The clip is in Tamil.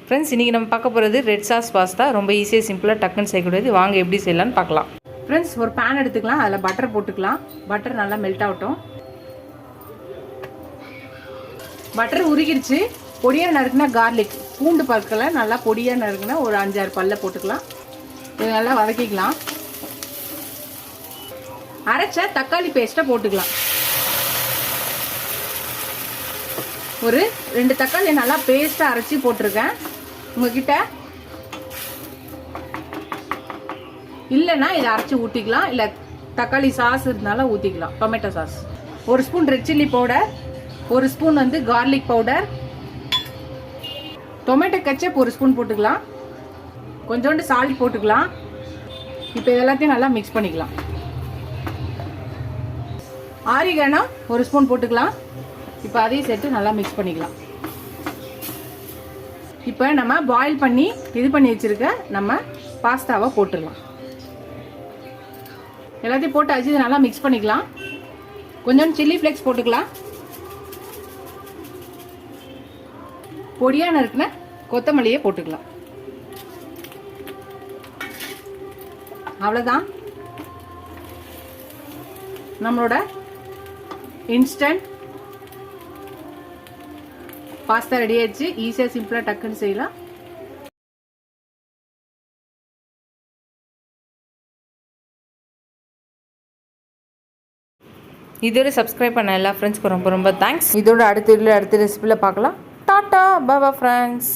ஃப்ரெண்ட்ஸ் இன்றைக்கி நம்ம பார்க்க போகிறது ரெட் சாஸ் பாஸ்தா. ரொம்ப ஈஸியாக சிம்பிளாக டக்குன்னு செய்யக்கூடியது. வாங்க எப்படி செய்யலான்னு பார்க்கலாம். ஃப்ரெண்ட்ஸ் ஒரு பேன் எடுத்துக்கலாம். அதில் பட்டர் போட்டுக்கலாம். பட்டர் நல்லா மெல்ட் ஆகட்டும். பட்டர் உருகிடுச்சு. பொடியாக நறுக்குனா கார்லிக் பூண்டு பற்களை நல்லா பொடியாக நறுக்குனா ஒரு 5-6 பல்ல போட்டுக்கலாம். இது நல்லா வதக்கிக்கலாம். அரைச்ச தக்காளி பேஸ்ட்டை போட்டுக்கலாம். ஒரு 2 தக்காளி நல்லா பேஸ்ட்டாக அரைச்சி போட்டிருக்கேன். உங்ககிட்ட இல்லைன்னா இதை அரைச்சி ஊற்றிக்கலாம். இல்லை தக்காளி சாஸ் இருந்தாலும் ஊற்றிக்கலாம். Tomato sauce 1 spoon red chilli powder, 1 spoon garlic powder, tomato ketchup 1 spoon போட்டுக்கலாம். கொஞ்சோண்டு சால்ட் போட்டுக்கலாம். இப்போ இதெல்லாத்தையும் நல்லா மிக்ஸ் பண்ணிக்கலாம். ஆரிகானோ 1 ஸ்பூன் போட்டுக்கலாம். இப்போ அதையும் சேர்த்து நல்லா மிக்ஸ் பண்ணிக்கலாம். இப்போ நம்ம பாயில் பண்ணி பண்ணி வச்சிருக்க நம்ம பாஸ்தாவை போட்டுடலாம். எல்லாத்தையும் போட்டு அரிசி நல்லா மிக்ஸ் பண்ணிக்கலாம். கொஞ்சம் சில்லி ஃப்ளேக்ஸ் போட்டுக்கலாம். பொடியான இருக்குன்னா கொத்தமல்லியை போட்டுக்கலாம். அவ்வளோதான், நம்மளோட இன்ஸ்டன்ட் பாஸ்தா ரெடி ஆயிடுச்சு. ஈஸியாக சிம்பிளாக டக்குன்னு செய்யலாம். இதோட சப்ஸ்கிரைப் பண்ண எல்லா ஃப்ரெண்ட்ஸ்க்கு ரொம்ப ரொம்ப தேங்க்ஸ். இதோட அடுத்த ரெசிபியில் பார்க்கலாம். Tata Baba friends.